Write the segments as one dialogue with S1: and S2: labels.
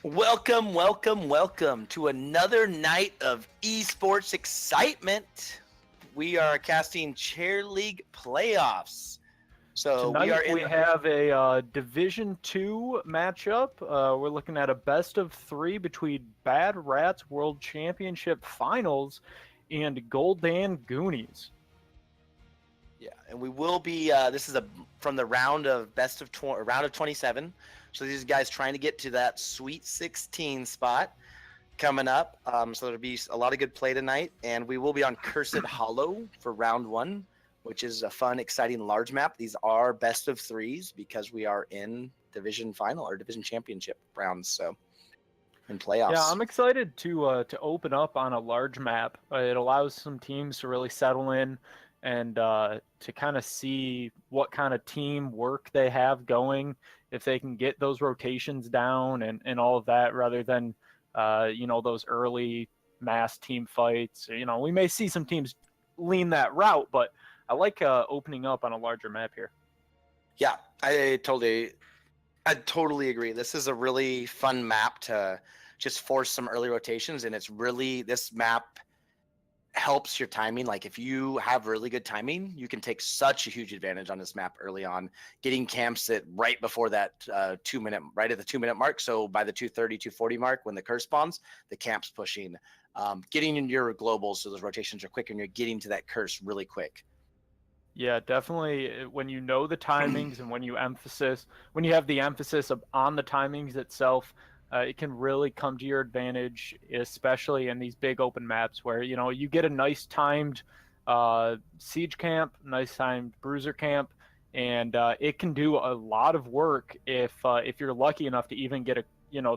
S1: Welcome, welcome, welcome to another night of esports excitement. We are casting Chair League playoffs. So we are
S2: Tonight we
S1: in.
S2: have a Division Two matchup. We're looking at a best of three between Bad Rats World Championship Finals and Gul'dan Goonies.
S1: Yeah, and we will be. This is from the round of round of 27. So these guys trying to get to that Sweet 16 spot coming up. So there'll be a lot of good play tonight, and we will be on Cursed Hollow for round one, which is a fun, exciting large map. These are best of threes because we are in division final or division championship rounds. So in
S2: Yeah,
S1: playoffs.
S2: I'm excited to open up on a large map. It allows some teams to really settle in and to kind of see what kind of team work they have going, if they can get those rotations down and all of that, rather than those early mass team fights. We may see some teams lean that route, but I like opening up on a larger map here.
S1: Yeah, I totally agree. This is a really fun map to just force some early rotations, and this map helps your timing. Like if you have really good timing, you can take such a huge advantage on this map early on, getting camps at right before that 2 minute, right at the 2 minute mark. So by the 2:30, 2:40 mark, when the curse spawns, the camp's pushing, getting in your globals. So those rotations are quicker and you're getting to that curse really quick.
S2: Yeah, definitely. When you know the timings and when you have the emphasis on the timings itself, it can really come to your advantage, especially in these big open maps where you get a nice timed siege camp, nice timed bruiser camp, and it can do a lot of work if you're lucky enough to even get a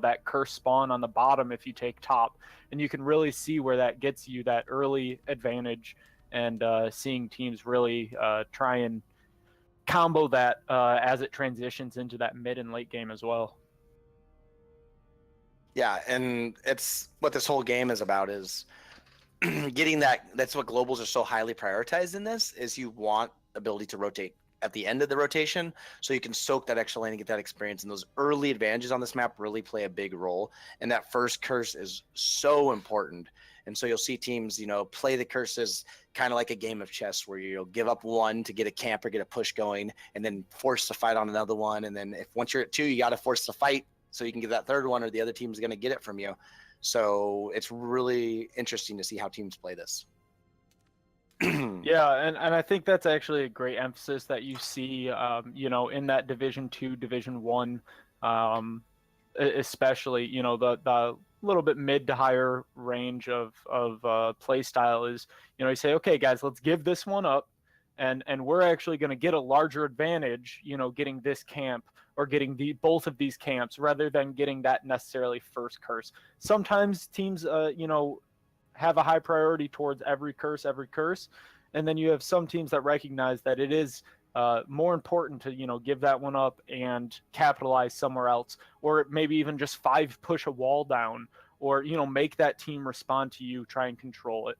S2: that curse spawn on the bottom if you take top, and you can really see where that gets you that early advantage and seeing teams really try and combo that as it transitions into that mid and late game as well.
S1: Yeah, and it's what this whole game is about is getting that. That's what globals are so highly prioritized in this. Is you want ability to rotate at the end of the rotation, so you can soak that extra lane and get that experience. And those early advantages on this map really play a big role. And that first curse is so important. And so you'll see teams, play the curses kind of like a game of chess, where you'll give up one to get a camp or get a push going, and then force the fight on another one. And then if once you're at two, you got to force the fight so you can get that third one, or the other team's going to get it from you. So it's really interesting to see how teams play this.
S2: Yeah, and I think that's actually a great emphasis that you see, in that Division Two, Division One, especially, the little bit mid to higher range of play style is, you say, okay, guys, let's give this one up, and we're actually going to get a larger advantage, getting this camp or getting both of these camps rather than getting that necessarily first curse. Sometimes teams, have a high priority towards every curse, and then you have some teams that recognize that it is more important to give that one up and capitalize somewhere else, or maybe even just push a wall down, or make that team respond to you, try and control it.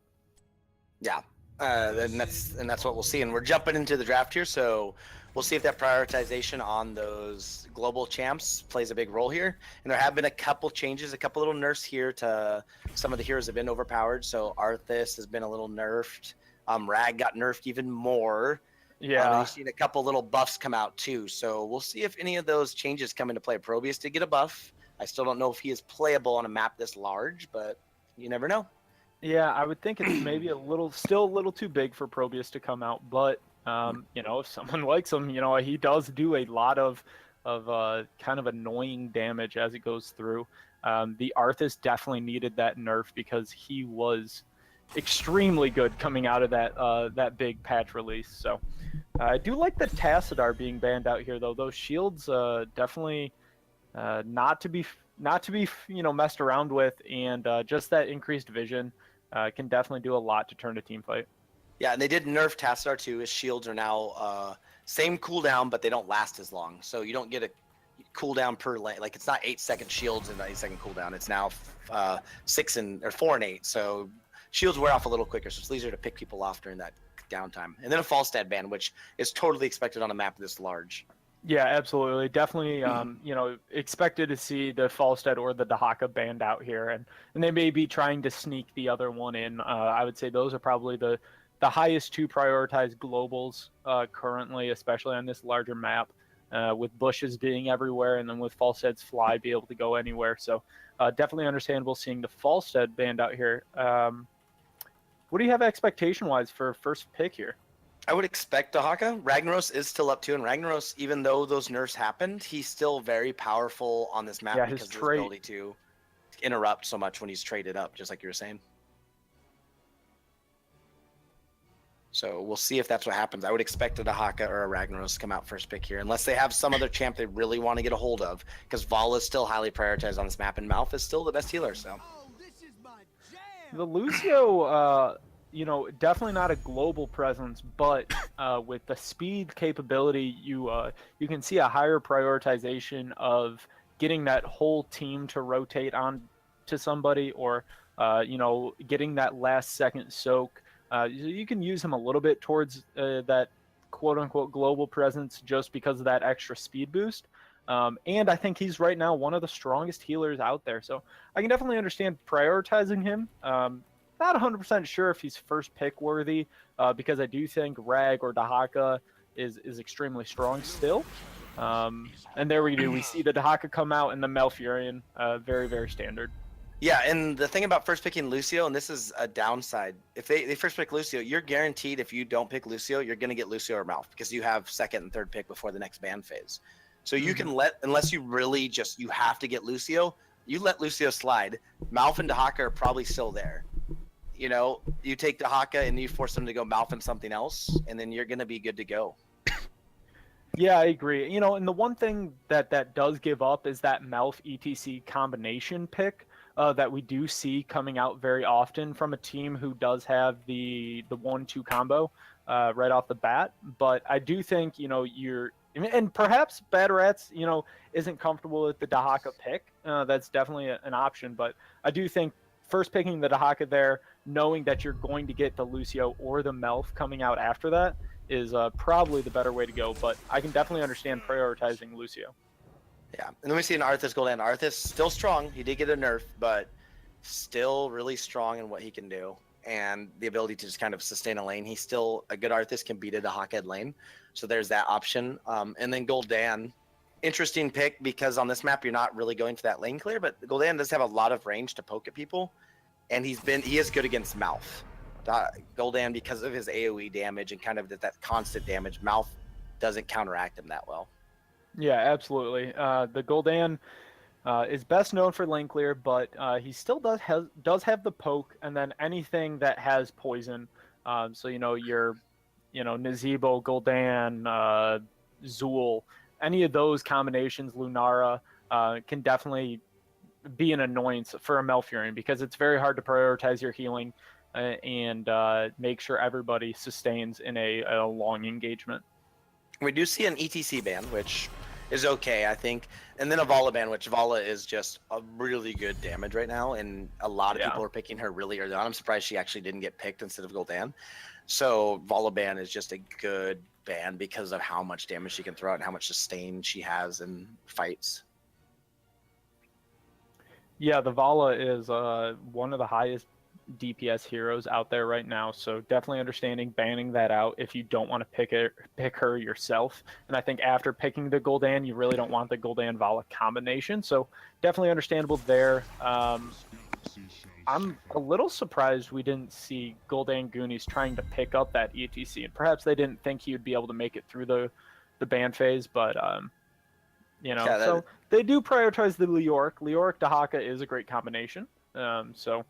S1: Yeah, and that's what we'll see. And we're jumping into the draft here, so we'll see if that prioritization on those global champs plays a big role here. And there have been a couple changes, a couple little nerfs here to some of the heroes have been overpowered. So Arthas has been a little nerfed. Rag got nerfed even more.
S2: Yeah.
S1: We've seen a couple little buffs come out too. So we'll see if any of those changes come into play. Probius did get a buff. I still don't know if he is playable on a map this large, but you never know.
S2: Yeah, I would think it's maybe still a little too big for Probius to come out, but if someone likes him, he does do a lot of kind of annoying damage as it goes through. The Arthas definitely needed that nerf because he was extremely good coming out of that big patch release. So I do like the Tassadar being banned out here, though. Those shields definitely not to be messed around with, and just that increased vision can definitely do a lot to turn a team fight.
S1: Yeah, and they did nerf Tassadar too. His shields are now same cooldown, but they don't last as long. So you don't get a cooldown per lane. Like it's not 8-second shields and 8-second cooldown. It's now 4 and 8. So shields wear off a little quicker, so it's easier to pick people off during that downtime. And then a false stat ban, which is totally expected on a map this large.
S2: Yeah, absolutely. Definitely, expected to see the Falstead or the Dahaka banned out here, and they may be trying to sneak the other one in. I would say those are probably the highest two prioritized globals currently, especially on this larger map, with bushes being everywhere, and then with Falstead's fly be able to go anywhere. So definitely understandable seeing the Falstead banned out here. What do you have expectation-wise for first pick here?
S1: I would expect Dahaka. Ragnaros is still up too, and Ragnaros, even though those nerfs happened, he's still very powerful on this map
S2: Yeah, his
S1: because of his
S2: trait.
S1: ability to interrupt so much when he's traded up, just like you were saying. So we'll see if that's what happens. I would expect a Dahaka or a Ragnaros to come out first pick here, unless they have some other champ they really want to get a hold of, because Vala is still highly prioritized on this map, and Malf is still the best healer. So
S2: The Lucio, definitely not a global presence, but with the speed capability, you can see a higher prioritization of getting that whole team to rotate on to somebody, or getting that last second soak. You can use him a little bit towards that quote unquote global presence just because of that extra speed boost. And I think he's right now one of the strongest healers out there. So I can definitely understand prioritizing him. Not 100% sure if he's first pick worthy, because I do think Rag or Dahaka is extremely strong still. And there we do. We see the Dahaka come out and the Malfurion, very, very standard.
S1: yeah, and the thing about first picking Lucio, and this is a downside, if they first pick Lucio, you're guaranteed if you don't pick Lucio, you're going to get Lucio or Malf because you have second and third pick before the next ban phase. So you can unless you really you have to get Lucio, you let Lucio slide. Malf and Dahaka are probably still there. You take Dahaka and you force them to go Malf and something else, and then you're going to be good to go.
S2: Yeah, I agree. And the one thing that does give up is that Melf ETC combination pick that we do see coming out very often from a team who does have the 1-2 combo right off the bat. But I do think and perhaps Bad Rats isn't comfortable with the Dahaka pick. That's definitely an option. But I do think first picking the Dahaka there, knowing that you're going to get the Lucio or the Melf coming out after that, is probably the better way to go, but I can definitely understand prioritizing Lucio.
S1: Yeah, and then we see an Arthas Gul'dan. Arthas still strong. He did get a nerf, but still really strong in what he can do, and the ability to just kind of sustain a lane. He's still a good Arthas, can beat a Hawkhead lane, so there's that option. And then Gul'dan, interesting pick because on this map you're not really going for that lane clear, but Gul'dan does have a lot of range to poke at people, and he is good against Malf. Gul'dan, because of his AoE damage and kind of that constant damage, Malf doesn't counteract him that well.
S2: Yeah, absolutely. The Gul'dan is best known for lane clear, but he still does have the poke, and then anything that has poison. So your Nazeebo, Gul'dan, Zool, any of those combinations, Lunara, can definitely be an annoyance for a Malfurion because it's very hard to prioritize your healing and make sure everybody sustains in a long engagement.
S1: We do see an ETC ban, which is okay, I think, and then a Vala ban, which Vala is just a really good damage right now, and a lot of people are picking her really early on. I'm surprised she actually didn't get picked instead of Gul'dan. So Vala ban is just a good ban because of how much damage she can throw out and how much sustain she has in fights.
S2: Yeah, the Vala is one of the highest DPS heroes out there right now, so definitely understanding banning that out if you don't want to pick her yourself. And I think after picking the Gul'dan, you really don't want the Gul'dan Vala combination, so definitely understandable there. I'm a little surprised we didn't see Gul'dan Goonies trying to pick up that ETC, and perhaps they didn't think he would be able to make it through the ban phase, but so they do prioritize the Leoric. Leoric Dahaka is a great combination, so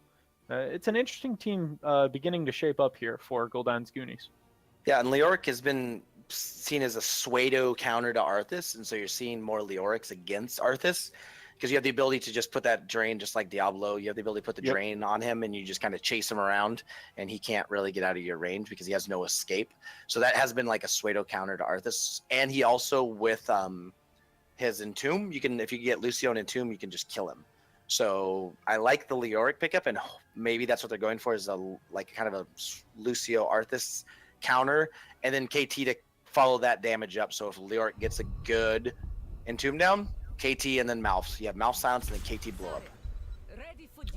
S2: it's an interesting team beginning to shape up here for Gul'dan's Goonies.
S1: Yeah, and Leoric has been seen as a pseudo counter to Arthas, and so you're seeing more Leorics against Arthas because you have the ability to just put that drain, just like Diablo. You have the ability to put the drain on him, and you just kind of chase him around, and he can't really get out of your range because he has no escape. So that has been like a pseudo counter to Arthas, and he also with his Entomb, if you get Lucio and Entomb, you can just kill him. So I like the Leoric pickup, and maybe that's what they're going for, is kind of a Lucio Arthas counter, and then KT to follow that damage up. So if Leoric gets a good Entomb down, KT and then Malphs. You have Malphs silence and then KT blow up.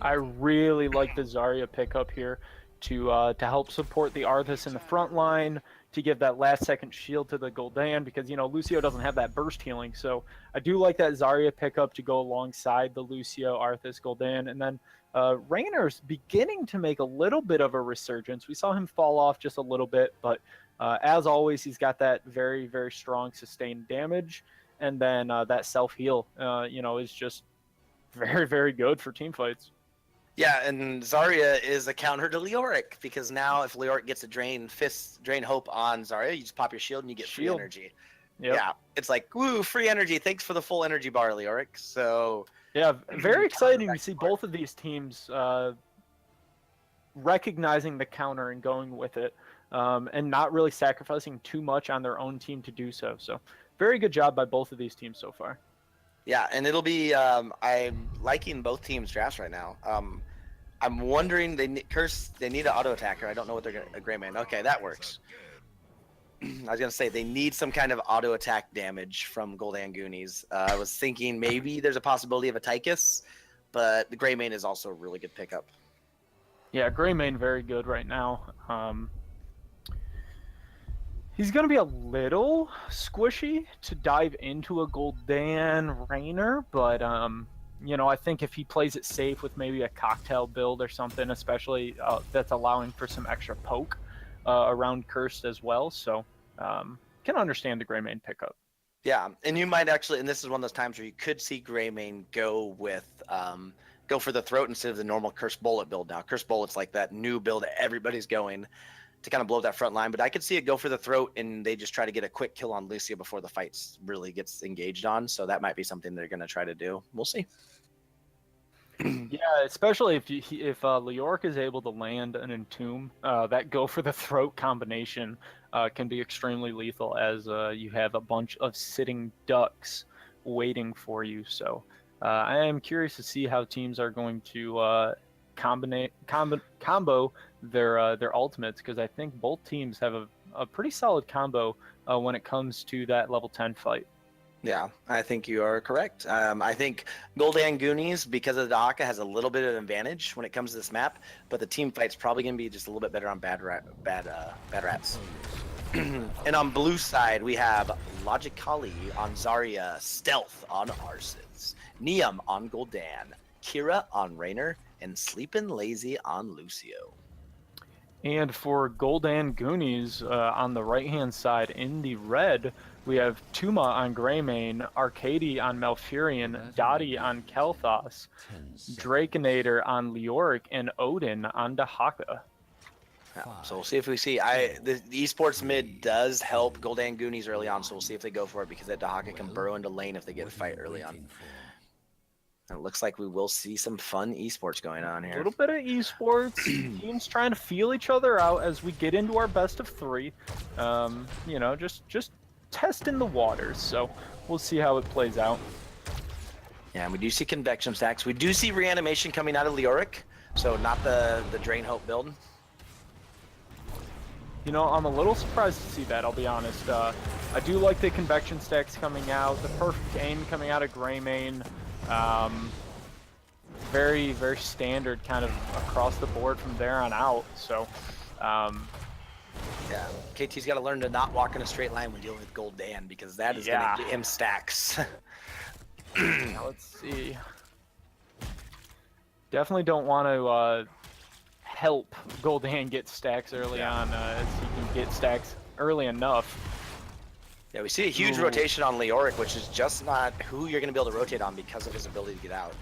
S2: I really like the Zarya pickup here to help support the Arthas in the front line, to give that last second shield to the Gul'dan, because Lucio doesn't have that burst healing. So I do like that Zarya pickup to go alongside the Lucio, Arthas, Gul'dan, and then Raynor's beginning to make a little bit of a resurgence. We saw him fall off just a little bit, but as always, he's got that very, very strong sustained damage, and then that self heal, is just very, very good for team fights.
S1: Yeah, and Zarya is a counter to Leoric, because now if Leoric gets a drain hope on Zarya, you just pop your shield and you get free energy. Yep. Yeah, it's like, woo, free energy. Thanks for the full energy bar, Leoric. So
S2: yeah, very exciting to see both of these teams recognizing the counter and going with it, and not really sacrificing too much on their own team to do so. So very good job by both of these teams so far.
S1: Yeah, and it'll be I'm liking both teams' drafts right now. I'm wondering, they need an auto attacker. I don't know what they're gonna, a Grey Man. Okay, that works. I was gonna say they need some kind of auto attack damage from Gul'dan Goonies. I was thinking maybe there's a possibility of a Tychus, but the Grey Man is also a really good pickup.
S2: Yeah, Grey Man very good right now. He's going to be a little squishy to dive into a Gul'dan Raynor, but, I think if he plays it safe with maybe a cocktail build or something, especially that's allowing for some extra poke around Cursed as well, so can understand the Greymane pickup.
S1: Yeah, and you might actually, and this is one of those times where you could see Greymane go for the throat instead of the normal Cursed Bullet build now. Cursed Bullet's like that new build that everybody's going to kind of blow that front line, but I could see it go for the throat and they just try to get a quick kill on Lucio before the fight really gets engaged on. So that might be something they're going to try to do. We'll see.
S2: Yeah, especially if Leoric is able to land an Entomb, that go for the throat combination can be extremely lethal, as you have a bunch of sitting ducks waiting for you. So I am curious to see how teams are going to combo their ultimates, because I think both teams have a pretty solid combo when it comes to that level 10 fight.
S1: Yeah, I think you are correct. I think Gul'dan Goonies, because of the Dahaka, has a little bit of advantage when it comes to this map, but the team fight's probably going to be just a little bit better on bad rats. And on blue side, we have Logicali on Zarya, Stealth on Arses, Niam on Gul'dan, Kira on Raynor, and Sleepin' Lazy on Lucio.
S2: And for Gul'dan Goonies, on the right-hand side in the red, we have Tuma on Greymane, Arcady on Malfurion, Dottie on Kel'Thas, Drakenator on Leoric, and Odin on Dahaka.
S1: Yeah, so we'll see if we see. The esports mid does help Gul'dan Goonies early on, so we'll see if they go for it, because that Dahaka can burrow into lane if they get a fight early on. And it looks like we will see some fun esports going on here.
S2: A little bit of esports, teams trying to feel each other out as we get into our best of 3. Just testing the waters. So we'll see how it plays out.
S1: Yeah, and we do see convection stacks. We do see reanimation coming out of Leoric, so not the Drain Hope build.
S2: I'm a little surprised to see that, I'll be honest. I do like the convection stacks coming out, the perfect aim coming out of Greymane. Very, very standard kind of across the board from there on out. So,
S1: yeah, KT's got to learn to not walk in a straight line when dealing with Gul'dan, because that is going to get him stacks.
S2: Now let's see. Definitely don't want to help Gul'dan get stacks early on, as he can get stacks early enough.
S1: Yeah, we see a huge rotation on Leoric, which is just not who you're going to be able to rotate on because of his ability to get out.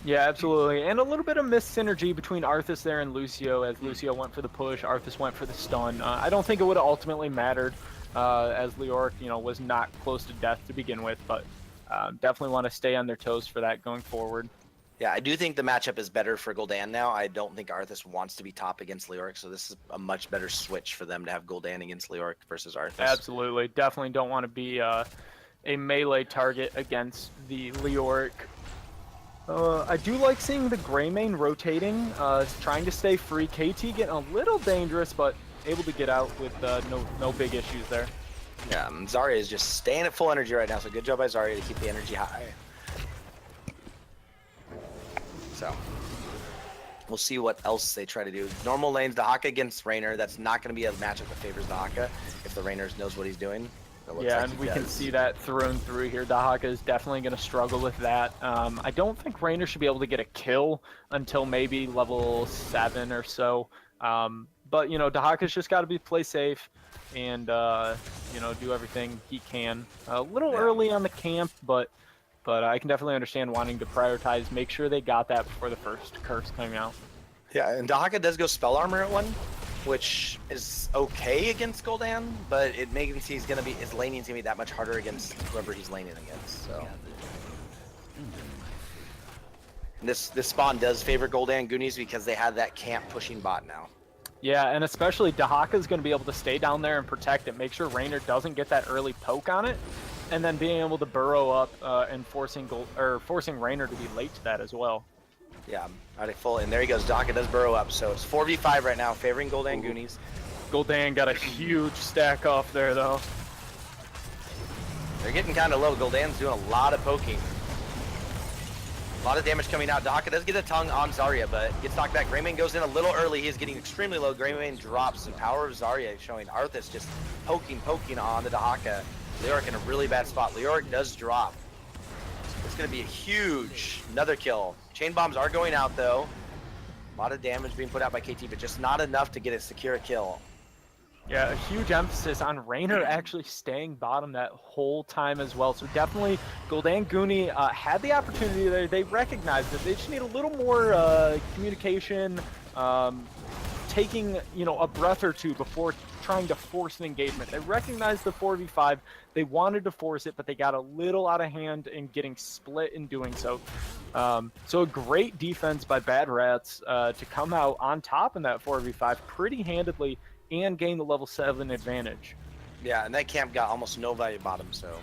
S2: Yeah, absolutely. And a little bit of missed synergy between Arthas there and Lucio, as Lucio went for the push, Arthas went for the stun. I don't think it would have ultimately mattered, as Leoric, was not close to death to begin with, but definitely want to stay on their toes for that going forward.
S1: Yeah, I do think the matchup is better for Gul'dan now. I don't think Arthas wants to be top against Leoric, so this is a much better switch for them to have Gul'dan against Leoric versus Arthas.
S2: Absolutely. Definitely don't want to be a melee target against the Leoric. I do like seeing the Greymane rotating, trying to stay free. KT getting a little dangerous, but able to get out with no big issues there.
S1: Yeah, Zarya is just staying at full energy right now, so good job by Zarya to keep the energy high. So, we'll see what else they try to do. Normal lanes, Dahaka against Raynor, that's not going to be a matchup that favors Dahaka if the Raynor knows what he's doing.
S2: Yeah, like and we can see that through and through here. Dahaka is definitely going to struggle with that. I don't think Raynor should be able to get a kill until maybe level 7 or so. But, you know, Dahaka's just got to play safe and, you know, do everything he can. A little early on the camp, but I can definitely understand wanting to prioritize, make sure they got that before the first curse coming out.
S1: Yeah, and Dahaka does go Spell Armor at 1, which is okay against Gul'dan, but it makes his laning's gonna be that much harder against whoever he's laning against. So and this spawn does favor Gul'dan Goonies because they have that camp pushing bot now.
S2: Yeah, and especially Dahaka is going to be able to stay down there and protect it, make sure Raynor doesn't get that early poke on it, and then being able to burrow up and forcing Raynor to be late to that as well.
S1: Yeah, already full, and there he goes. Dahaka does burrow up, so it's 4v5 right now, favoring Gul'dan Goonies.
S2: Gul'dan got a huge stack off there, though.
S1: They're getting kind of low. Gul'dan's doing a lot of poking. A lot of damage coming out. Dahaka does get a tongue on Zarya, but gets knocked back. Greymane goes in a little early. He is getting extremely low. Greymane drops. The power of Zarya showing Arthas just poking on the Dahaka. Leoric in a really bad spot. Leoric does drop. It's going to be a huge, another kill. Chain bombs are going out though. A lot of damage being put out by KT, but just not enough to get a secure kill.
S2: Yeah, a huge emphasis on Raynor actually staying bottom that whole time as well. So definitely Gul'dan Goonie had the opportunity there. They recognized it. They just need a little more communication, taking, you know, a breath or two before trying to force an engagement. They recognized the 4v5. They wanted to force it, but they got a little out of hand in getting split in doing so. So a great defense by Bad Rats to come out on top in that 4v5 pretty handedly and gain the level 7 advantage.
S1: Yeah, and that camp got almost no value bottom, so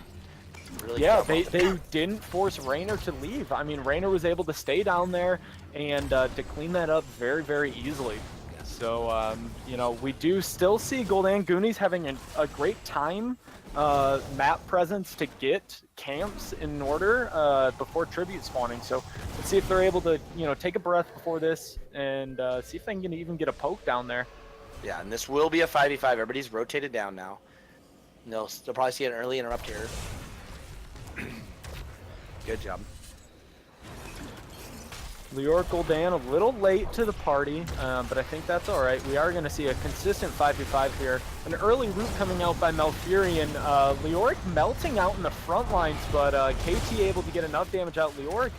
S1: really
S2: yeah, they didn't force Raynor to leave. I mean, Raynor was able to stay down there and to clean that up very, very easily. So, you know, we do still see Gul'dan Goonies having a great time map presence to get camps in order before tribute spawning. So let's see if they're able to, you know, take a breath before this and see if they can even get a poke down there.
S1: Yeah, and this will be a 5v5. Everybody's rotated down now. They'll probably see an early interrupt here. Good job.
S2: Leoric Gul'dan a little late to the party, but I think that's all right. We are going to see a consistent 5v5 here. An early root coming out by Malfurion. Leoric melting out in the front lines, but KT able to get enough damage out. Leoric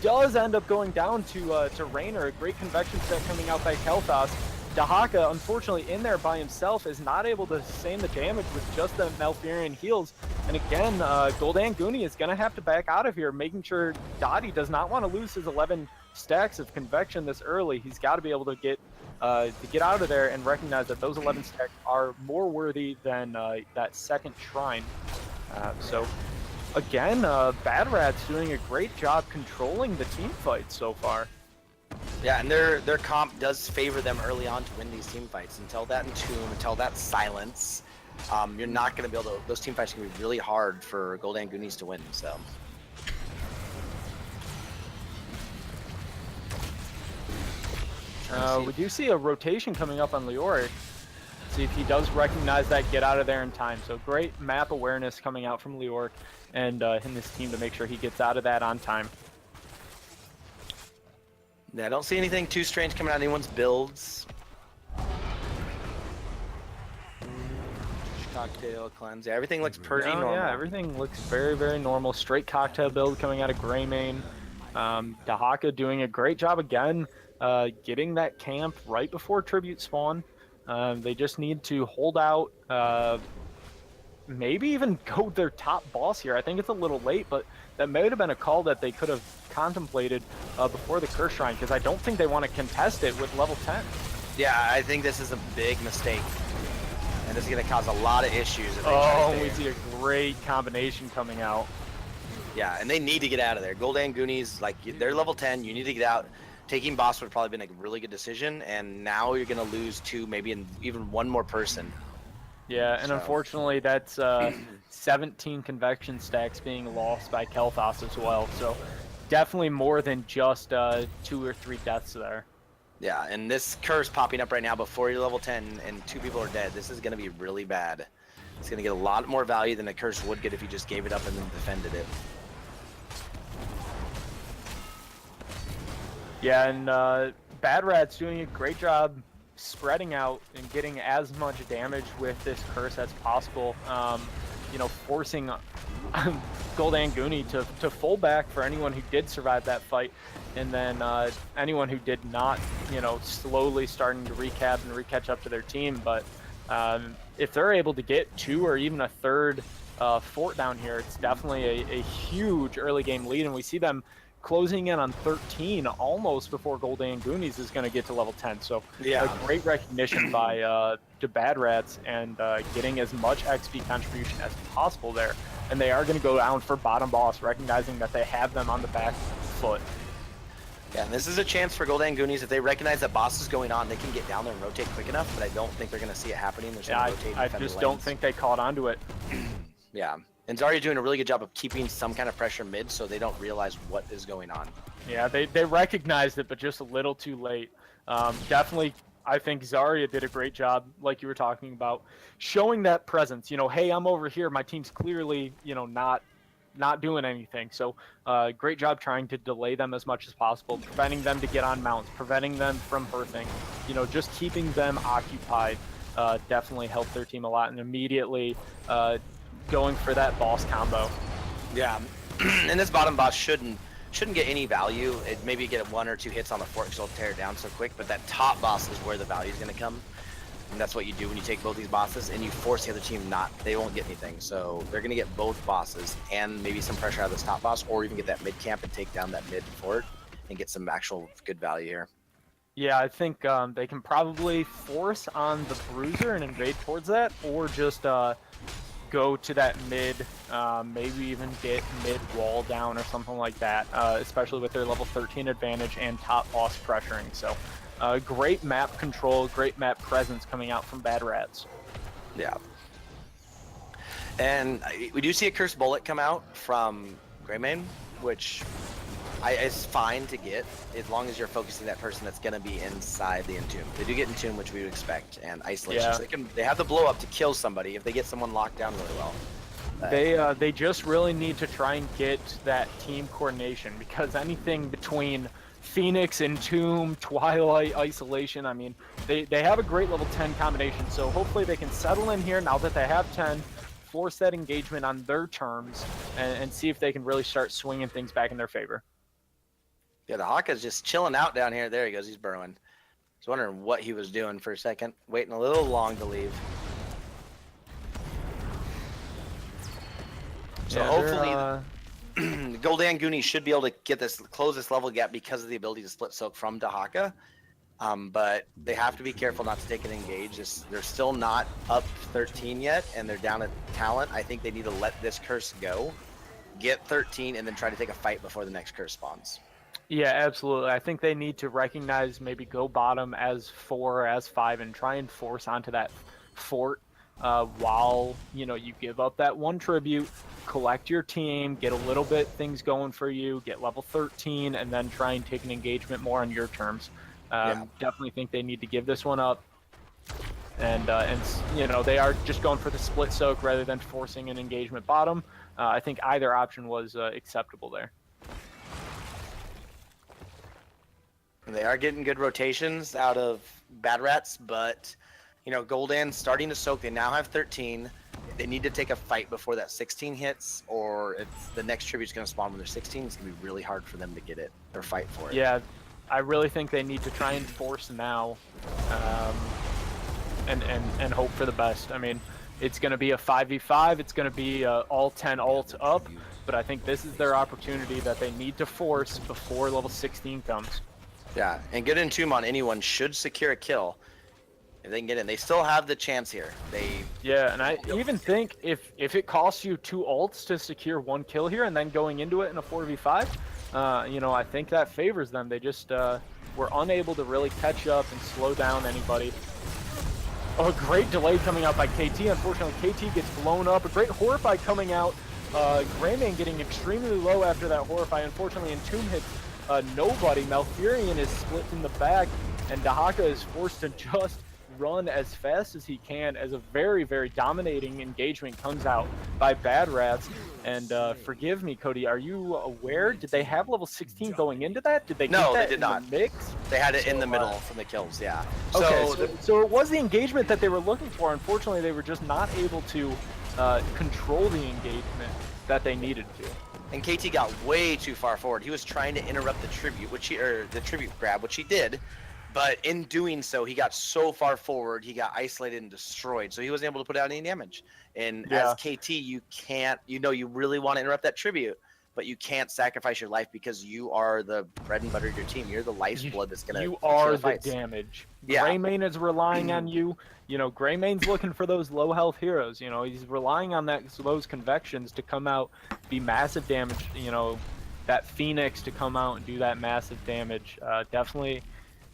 S2: does end up going down to Raynor. A great convection set coming out by Kel'Thas. Dahaka, unfortunately, in there by himself, is not able to sustain the damage with just the Malfurion heals. And again, Gul'dan Goonie is going to have to back out of here, making sure Dottie does not want to lose his 11 stacks of convection this early. He's got to be able to get out of there and recognize that those 11 stacks are more worthy than that second shrine. So, again, Bad Rat's doing a great job controlling the team fight so far.
S1: Yeah, and their comp does favor them early on to win these team fights. Until that Entomb, until that Silence, you're not going to be able to. Those team fights can be really hard for Gul'dan Goonies to win. So.
S2: We do see a rotation coming up on Leoric. See if he does recognize that, get out of there in time. So great map awareness coming out from Leoric and in this team to make sure he gets out of that on time.
S1: Yeah, I don't see anything too strange coming out of anyone's builds. Cocktail, cleanse. Yeah, everything looks pretty normal.
S2: Yeah, everything looks very, very normal. Straight cocktail build coming out of Greymane. Dahaka doing a great job again, getting that camp right before tribute spawn. They just need to hold out, maybe even go their top boss here. I think it's a little late, but that may have been a call that they could have contemplated before the Curse Shrine, because I don't think they want to contest it with level 10.
S1: Yeah, I think this is a big mistake. And this is going to cause a lot of issues. If they
S2: oh, we see a great combination coming out.
S1: Yeah, and they need to get out of there. Gul'dan Goonies, like, they're level 10. You need to get out. Taking boss would have probably been a really good decision, and now you're going to lose two, maybe even one more person.
S2: Yeah, and
S1: So
S2: unfortunately, that's 17 convection stacks being lost by Kel'Thas as well. So definitely more than just 2 or 3 deaths there.
S1: yeah, and this curse popping up right now before you're level 10 and 2 people are dead. This is going to be really bad. It's going to get a lot more value than a curse would get if you just gave it up and then defended it.
S2: Yeah, and Bad Rat's doing a great job spreading out and getting as much damage with this curse as possible. You know, forcing Gul'dan Goonie to full back for anyone who did survive that fight, and then anyone who did not, you know, slowly starting to recap and recatch up to their team. But if they're able to get 2 or even a third fort down here, it's definitely a huge early game lead, and we see them closing in on 13 almost before Gul'dan Goonies is going to get to level 10. So
S1: Yeah.
S2: a great recognition by the Bad Rats and getting as much XP contribution as possible there. And they are going to go down for bottom boss, recognizing that they have them on the back foot.
S1: Yeah, and this is a chance for Gul'dan Goonies. If they recognize that boss is going on, they can get down there and rotate quick enough, but I don't think they're going to see it happening. They're just
S2: Yeah,
S1: going to rotate.
S2: I just don't think they caught onto it.
S1: Yeah, and Zarya's doing a really good job of keeping some kind of pressure mid so they don't realize what is going on.
S2: Yeah, they recognized it, but just a little too late. Definitely, I think Zarya did a great job, like you were talking about, showing that presence. You know, hey, I'm over here. My team's clearly, you know, not doing anything. So great job trying to delay them as much as possible, preventing them to get on mounts, preventing them from birthing. You know, just keeping them occupied definitely helped their team a lot, and immediately going for that boss combo.
S1: Yeah, and this bottom boss shouldn't get any value. It maybe get 1 or 2 hits on the fort because it'll tear it down so quick, but that top boss is where the value is going to come. And that's what you do when you take both these bosses and you force the other team they won't get anything. So they're going to get both bosses and maybe some pressure out of this top boss, or even get that mid camp and take down that mid fort and get some actual good value here.
S2: Yeah, I think they can probably force on the Bruiser and invade towards that, or just go to that mid, maybe even get mid wall down or something like that, especially with their level 13 advantage and top boss pressuring. So great map control, great map presence coming out from Bad Rats.
S1: Yeah. And we do see a Cursed Bullet come out from Greymane, which is fine to get as long as you're focusing that person that's going to be inside the entomb. They do get entomb, which we would expect, and isolation.
S2: Yeah.
S1: So they have the blow up to kill somebody if they get someone locked down really well.
S2: They just really need to try and get that team coordination, because anything between Phoenix, Entomb, Twilight, Isolation, I mean, they have a great level 10 combination, so hopefully they can settle in here now that they have 10, force that engagement on their terms, and see if they can really start swinging things back in their favor.
S1: Yeah, the Hawke's just chilling out down here. There he goes. He's burrowing. I was wondering what he was doing for a second. Waiting a little long to leave. So
S2: Yeah,
S1: hopefully, Gul'dan Goonie should be able to close this level gap because of the ability to split soak from Dahaka. But they have to be careful not to take an engage. They're still not up 13 yet, and they're down at talent. I think they need to let this curse go, get 13, and then try to take a fight before the next curse spawns.
S2: Yeah, absolutely. I think they need to recognize, maybe go bottom as 4, as 5, and try and force onto that fort while, you know, you give up that 1 tribute, collect your team, get a little bit things going for you, get level 13, and then try and take an engagement more on your terms. Definitely think they need to give this one up. And you know, they are just going for the split soak rather than forcing an engagement bottom. I think either option was acceptable there.
S1: They are getting good rotations out of Bad Rats, but, you know, Gul'dan starting to soak. They now have 13. They need to take a fight before that 16 hits, or if the next tribute's going to spawn when they're 16, it's going to be really hard for them to get it or fight for it.
S2: Yeah, I really think they need to try and force now, and hope for the best. I mean, it's going to be a 5v5. It's going to be all 10 ult up, but I think this is their opportunity that they need to force before level 16 comes.
S1: Yeah, and good entomb on anyone should secure a kill. If they can get in, they still have the chance here.
S2: Yeah, and I even think if it costs you 2 ults to secure 1 kill here and then going into it in a 4v5, you know, I think that favors them. They just were unable to really catch up and slow down anybody. Oh, a great delay coming out by KT. Unfortunately, KT gets blown up. A great Horrify coming out. Greymane getting extremely low after that Horrify. Unfortunately, Entomb hits nobody. Malfurion is split in the back, and Dahaka is forced to just run as fast as he can as a very, very dominating engagement comes out by Bad Rats. And forgive me, Cody, are you aware? Did they have level 16 going into that? Did they get
S1: No,
S2: that
S1: they did
S2: in
S1: not.
S2: the mix?
S1: They had it in the middle from the kills, yeah.
S2: Okay,
S1: So,
S2: so it was the engagement that they were looking for. Unfortunately, they were just not able to control the engagement that they needed to.
S1: and KT got way too far forward. He was trying to interrupt the tribute, the tribute grab, which he did. But in doing so, he got so far forward, he got isolated and destroyed. So he wasn't able to put out any damage. And
S2: Yeah.
S1: as KT, you can't, you really want to interrupt that tribute, but you can't sacrifice your life because you are the bread and butter of your team. You're the lifeblood that's going to.
S2: You are the damage.
S1: Yeah.
S2: Greymane is relying on you. Greymane's looking for those low health heroes. He's relying on those convections to come out, be massive damage. That Phoenix to come out and do that massive damage. Definitely.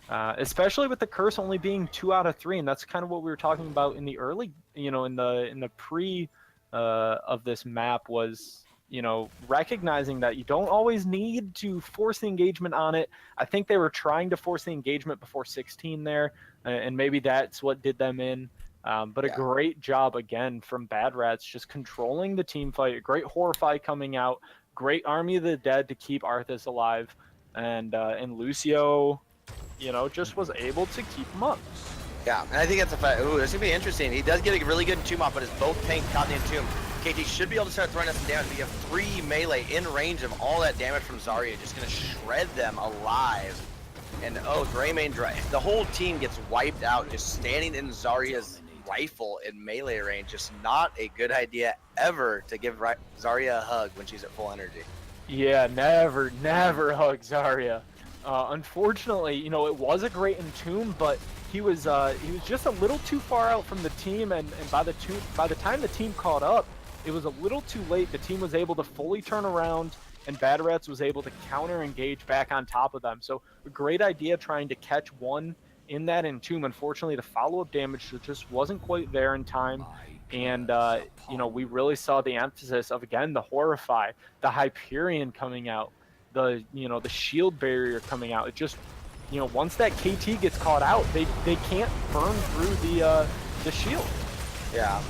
S2: Especially with the curse only being 2 out of 3, and that's kind of what we were talking about in the early, in the pre of this map was, recognizing that you don't always need to force the engagement on it. I think they were trying to force the engagement before 16 there, and maybe that's what did them in. But a great job again from Bad Rats, just controlling the team fight. A great Horrify coming out, great Army of the Dead to keep Arthas alive, and Lucio, just was able to keep him up.
S1: Yeah, and I think that's a fact. Ooh, this is gonna be interesting. He does get a really good entomb off, but his both tank caught the entomb. KT should be able to start throwing us some damage, but you have 3 melee in range of all that damage from Zarya, just gonna shred them alive. And Greymane, the whole team gets wiped out just standing in Zarya's rifle in melee range. Just not a good idea ever to give Zarya a hug when she's at full energy.
S2: Yeah, never hug Zarya. Unfortunately, it was a great entomb, but he was just a little too far out from the team, and by the time the team caught up, it was a little too late. The team was able to fully turn around, and Bad Rats was able to counter engage back on top of them. So a great idea trying to catch one in that entomb. Unfortunately, the follow-up damage just wasn't quite there in time. And, we really saw the emphasis of, again, the Horrify, the Hyperion coming out, the shield barrier coming out. It just, once that KT gets caught out, they can't burn through the shield.
S1: Yeah.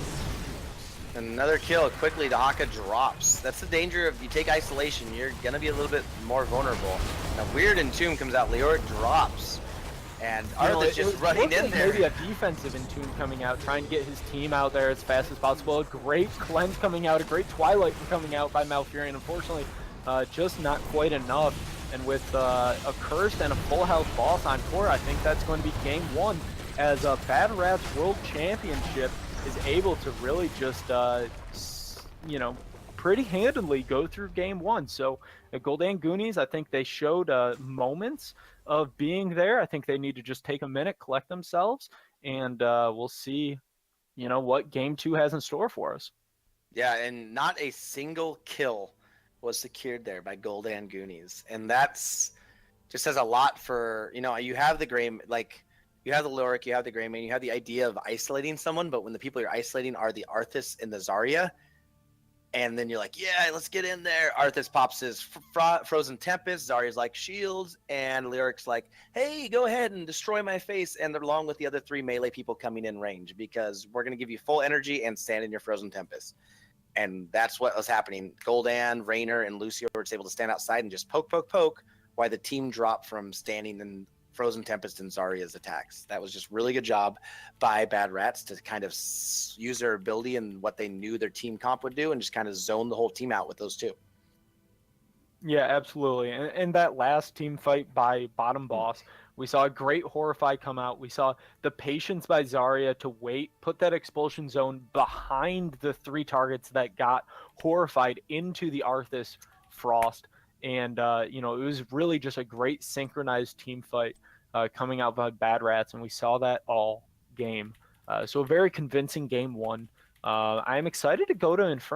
S1: Another kill quickly. Dahaka drops. That's the danger of you take isolation. You're gonna be a little bit more vulnerable. Now weird entomb comes out. Leoric drops, and Arthas just running in there.
S2: Maybe a defensive entomb coming out, trying to get his team out there as fast as possible. A great cleanse coming out. A great twilight coming out by Malfurion. Unfortunately, just not quite enough. And with a curse and a full health boss on core, I think that's going to be game 1 as a Bad Rats World Championship is able to really just, pretty handily go through game 1. So the Gul'dan Goonies, I think they showed moments of being there. I think they need to just take a minute, collect themselves, and we'll see, what game 2 has in store for us.
S1: Yeah, and not a single kill was secured there by Gul'dan Goonies, and that's just says a lot for you have the you have the Leoric, you have the Greymane, you have the idea of isolating someone, but when the people you're isolating are the Arthas and the Zarya, and then you're like, yeah, let's get in there. Arthas pops his Frozen Tempest, Zarya's like shields, and Leoric's like, hey, go ahead and destroy my face, and they're along with the other 3 melee people coming in range because we're going to give you full energy and stand in your Frozen Tempest. And that's what was happening. Gul'dan, Raynor, and Lucio were just able to stand outside and just poke, while the team dropped from standing in Frozen Tempest and Zarya's attacks. That was just really good job by Bad Rats to kind of use their ability and what they knew their team comp would do and just kind of zone the whole team out with those 2.
S2: Yeah, absolutely. And that last team fight by bottom boss, we saw a great Horrify come out. We saw the patience by Zarya to wait, put that expulsion zone behind the 3 targets that got Horrified into the Arthas Frost. And, it was really just a great synchronized team fight coming out by Bad Rats, and we saw that all game. So a very convincing game 1. I'm excited to go to Inferno.